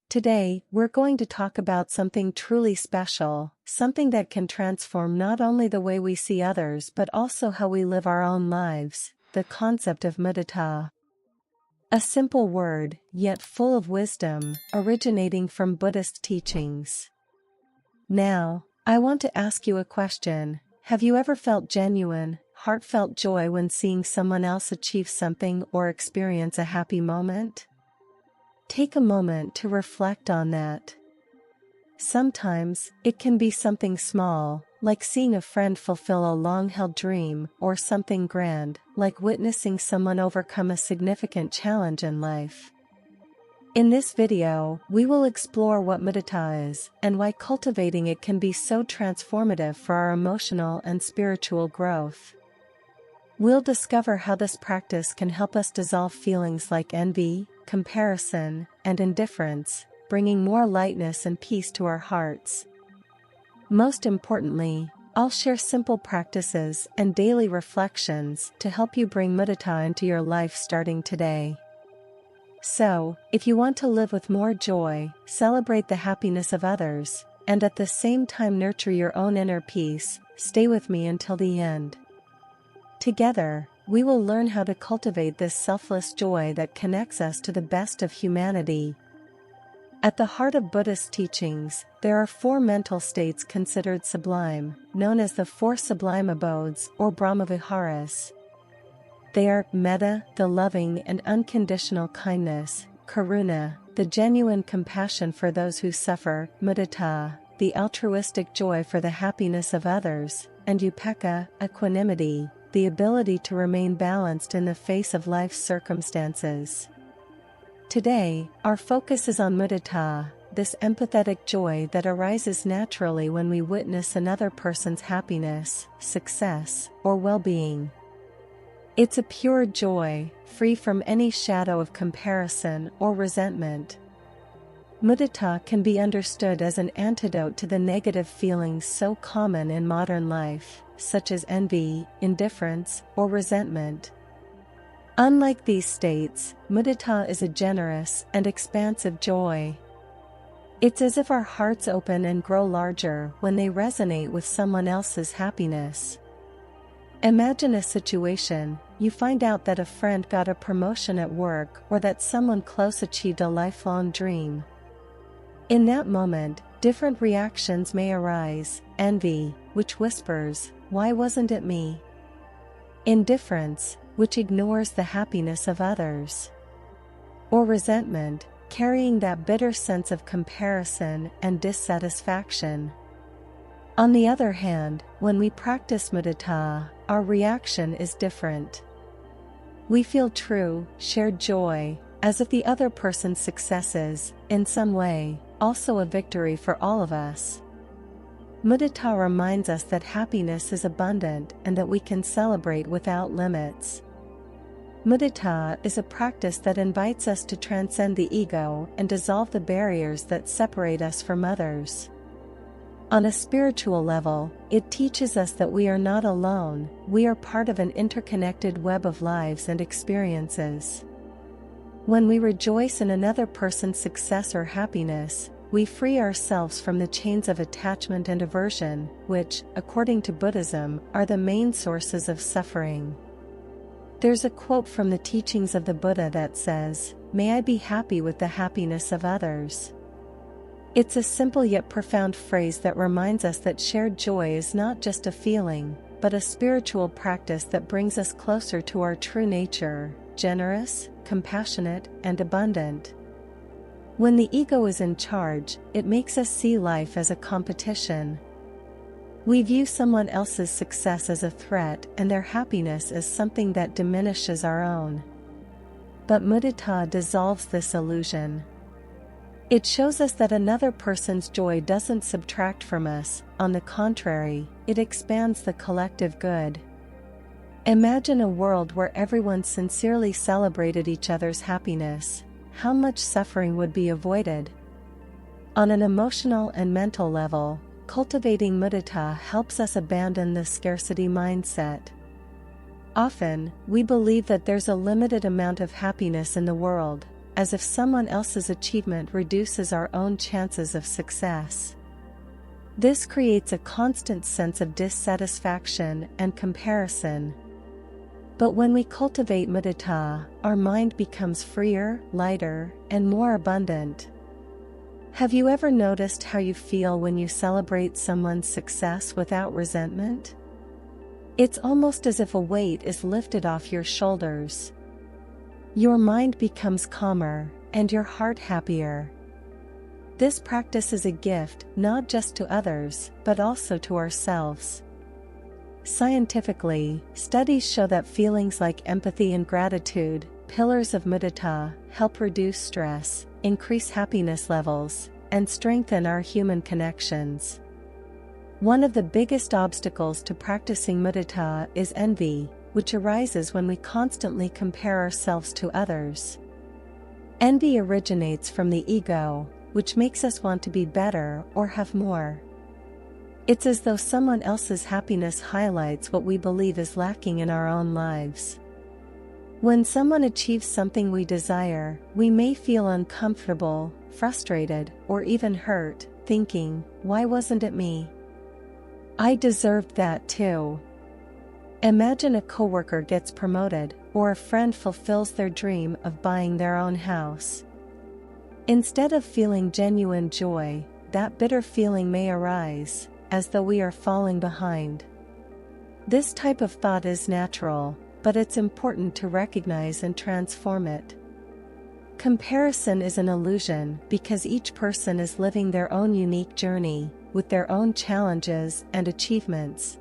Today, we're going to talk about something truly special, something that can transform not only the way we see others but also how we live our own lives, the concept of mudita. A simple word, yet full of wisdom, originating from Buddhist teachings. Now, I want to ask you a question. Have you ever felt genuine, heartfelt joy when seeing someone else achieve something or experience a happy moment? Take a moment to reflect on that. Sometimes, it can be something small, like seeing a friend fulfill a long-held dream, or something grand, like witnessing someone overcome a significant challenge in life. In this video, we will explore what mudita is, and why cultivating it can be so transformative for our emotional and spiritual growth. We'll discover how this practice can help us dissolve feelings like envy, comparison, and indifference, bringing more lightness and peace to our hearts. Most importantly, I'll share simple practices and daily reflections to help you bring mudita into your life starting today. So, if you want to live with more joy, celebrate the happiness of others, and at the same time nurture your own inner peace, stay with me until the end. Together, we will learn how to cultivate this selfless joy that connects us to the best of humanity. At the heart of Buddhist teachings, there are four mental states considered sublime, known as the four sublime abodes or Brahmaviharas. They are metta, the loving and unconditional kindness; karuna, the genuine compassion for those who suffer; mudita, the altruistic joy for the happiness of others; and upekkha, equanimity, the ability to remain balanced in the face of life's circumstances. Today, our focus is on mudita, this empathetic joy that arises naturally when we witness another person's happiness, success, or well-being. It's a pure joy, free from any shadow of comparison or resentment. Mudita can be understood as an antidote to the negative feelings so common in modern life, such as envy, indifference, or resentment. Unlike these states, mudita is a generous and expansive joy. It's as if our hearts open and grow larger when they resonate with someone else's happiness. Imagine a situation: you find out that a friend got a promotion at work or that someone close achieved a lifelong dream. In that moment, different reactions may arise: envy, which whispers, "Why wasn't it me?" Indifference, which ignores the happiness of others. Or resentment, carrying that bitter sense of comparison and dissatisfaction. On the other hand, when we practice mudita, our reaction is different. We feel true, shared joy, as if the other person's success is, in some way, also a victory for all of us. Mudita reminds us that happiness is abundant and that we can celebrate without limits. Mudita is a practice that invites us to transcend the ego and dissolve the barriers that separate us from others. On a spiritual level, it teaches us that we are not alone, we are part of an interconnected web of lives and experiences. When we rejoice in another person's success or happiness, we free ourselves from the chains of attachment and aversion, which, according to Buddhism, are the main sources of suffering. There's a quote from the teachings of the Buddha that says, "May I be happy with the happiness of others." It's a simple yet profound phrase that reminds us that shared joy is not just a feeling, but a spiritual practice that brings us closer to our true nature: generous, compassionate, and abundant. When the ego is in charge, it makes us see life as a competition. We view someone else's success as a threat and their happiness as something that diminishes our own. But mudita dissolves this illusion. It shows us that another person's joy doesn't subtract from us; on the contrary, it expands the collective good. Imagine a world where everyone sincerely celebrated each other's happiness. How much suffering would be avoided? On an emotional and mental level, cultivating mudita helps us abandon the scarcity mindset. Often, we believe that there's a limited amount of happiness in the world, as if someone else's achievement reduces our own chances of success. This creates a constant sense of dissatisfaction and comparison. But when we cultivate mudita, our mind becomes freer, lighter, and more abundant. Have you ever noticed how you feel when you celebrate someone's success without resentment? It's almost as if a weight is lifted off your shoulders. Your mind becomes calmer, and your heart happier. This practice is a gift not just to others, but also to ourselves. Scientifically, studies show that feelings like empathy and gratitude, pillars of mudita, help reduce stress, increase happiness levels, and strengthen our human connections. One of the biggest obstacles to practicing mudita is envy, which arises when we constantly compare ourselves to others. Envy originates from the ego, which makes us want to be better or have more. It's as though someone else's happiness highlights what we believe is lacking in our own lives. When someone achieves something we desire, we may feel uncomfortable, frustrated, or even hurt, thinking, "Why wasn't it me? I deserved that too." Imagine a coworker gets promoted, or a friend fulfills their dream of buying their own house. Instead of feeling genuine joy, that bitter feeling may arise, as though we are falling behind. This type of thought is natural, but it's important to recognize and transform it. Comparison is an illusion because each person is living their own unique journey, with their own challenges and achievements.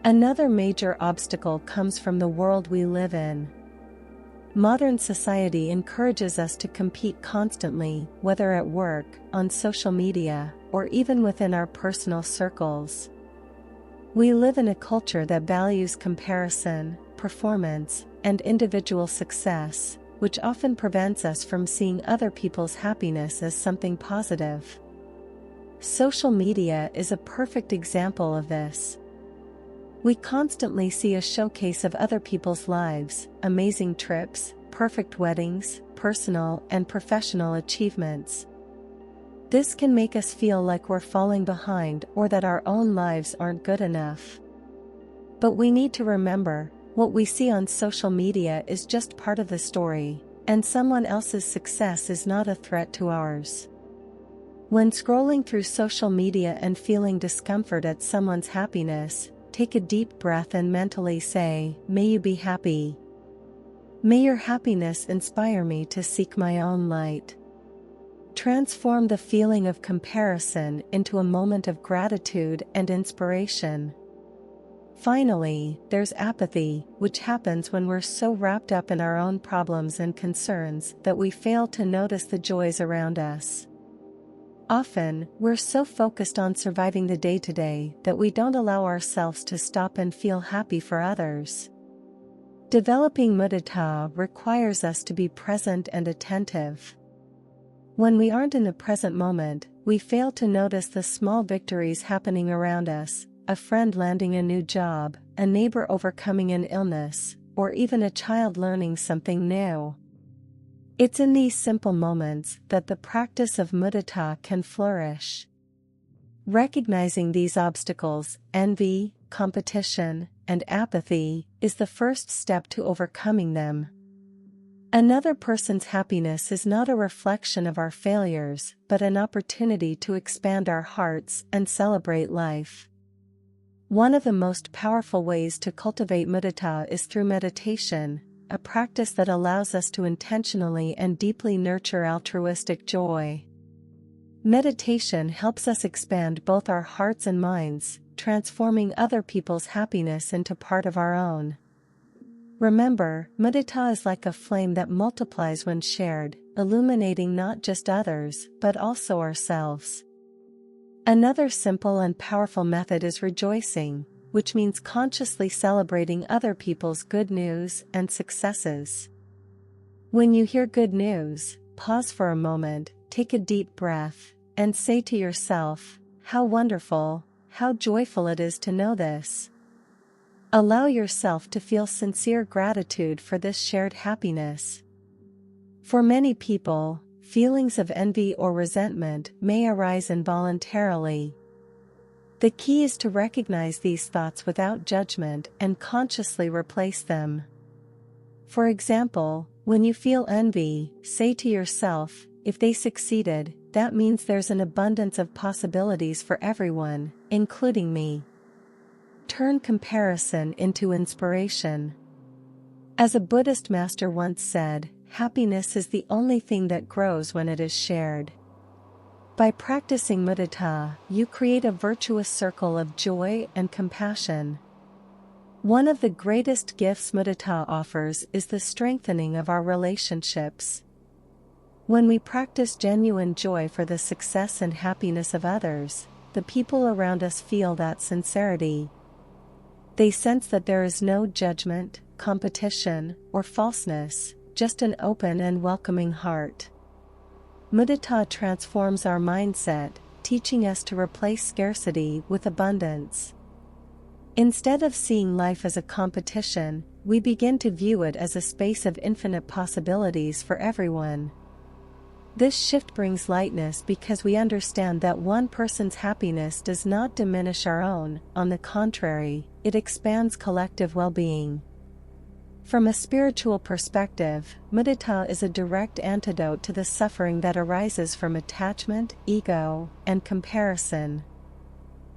Another major obstacle comes from the world we live in. Modern society encourages us to compete constantly, whether at work, on social media, or even within our personal circles. We live in a culture that values comparison, performance, and individual success, which often prevents us from seeing other people's happiness as something positive. Social media is a perfect example of this. We constantly see a showcase of other people's lives, amazing trips, perfect weddings, personal and professional achievements. This can make us feel like we're falling behind or that our own lives aren't good enough. But we need to remember, what we see on social media is just part of the story, and someone else's success is not a threat to ours. When scrolling through social media and feeling discomfort at someone's happiness, take a deep breath and mentally say, "May you be happy. May your happiness inspire me to seek my own light." Transform the feeling of comparison into a moment of gratitude and inspiration. Finally, there's apathy, which happens when we're so wrapped up in our own problems and concerns that we fail to notice the joys around us. Often, we're so focused on surviving the day-to-day that we don't allow ourselves to stop and feel happy for others. Developing mudita requires us to be present and attentive. When we aren't in the present moment, we fail to notice the small victories happening around us, a friend landing a new job, a neighbor overcoming an illness, or even a child learning something new. It's in these simple moments that the practice of mudita can flourish. Recognizing these obstacles, envy, competition, and apathy, is the first step to overcoming them. Another person's happiness is not a reflection of our failures, but an opportunity to expand our hearts and celebrate life. One of the most powerful ways to cultivate mudita is through meditation, a practice that allows us to intentionally and deeply nurture altruistic joy. Meditation helps us expand both our hearts and minds, transforming other people's happiness into part of our own. Remember, mudita is like a flame that multiplies when shared, illuminating not just others, but also ourselves. Another simple and powerful method is rejoicing, which means consciously celebrating other people's good news and successes. When you hear good news, pause for a moment, take a deep breath, and say to yourself, "How wonderful, how joyful it is to know this." Allow yourself to feel sincere gratitude for this shared happiness. For many people, feelings of envy or resentment may arise involuntarily. The key is to recognize these thoughts without judgment and consciously replace them. For example, when you feel envy, say to yourself, if they succeeded, that means there's an abundance of possibilities for everyone, including me. Turn comparison into inspiration. As a Buddhist master once said, happiness is the only thing that grows when it is shared. By practicing mudita, you create a virtuous circle of joy and compassion. One of the greatest gifts mudita offers is the strengthening of our relationships. When we practice genuine joy for the success and happiness of others, the people around us feel that sincerity. They sense that there is no judgment, competition, or falseness, just an open and welcoming heart. Mudita transforms our mindset, teaching us to replace scarcity with abundance. Instead of seeing life as a competition, we begin to view it as a space of infinite possibilities for everyone. This shift brings lightness because we understand that one person's happiness does not diminish our own, on the contrary, it expands collective well-being. From a spiritual perspective, mudita is a direct antidote to the suffering that arises from attachment, ego, and comparison.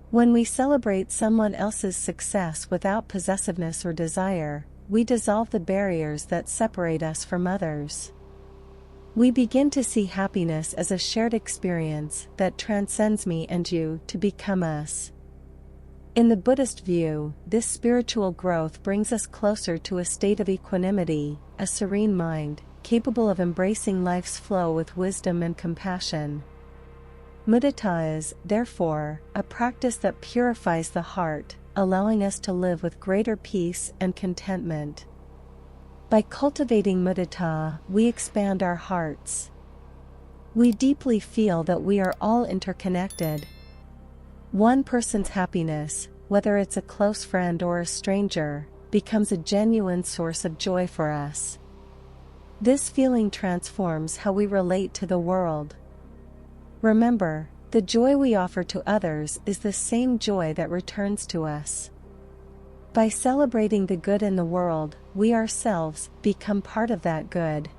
When we celebrate someone else's success without possessiveness or desire, we dissolve the barriers that separate us from others. We begin to see happiness as a shared experience that transcends me and you to become us. In the Buddhist view, this spiritual growth brings us closer to a state of equanimity, a serene mind, capable of embracing life's flow with wisdom and compassion. Mudita is, therefore, a practice that purifies the heart, allowing us to live with greater peace and contentment. By cultivating mudita, we expand our hearts. We deeply feel that we are all interconnected. One person's happiness, whether it's a close friend or a stranger, becomes a genuine source of joy for us. This feeling transforms how we relate to the world. Remember, the joy we offer to others is the same joy that returns to us. By celebrating the good in the world, we ourselves become part of that good.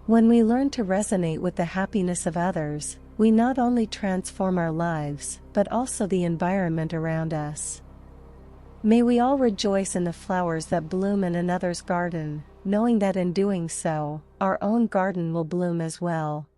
When we learn to resonate with the happiness of others, we not only transform our lives, but also the environment around us. May we all rejoice in the flowers that bloom in another's garden, knowing that in doing so, our own garden will bloom as well.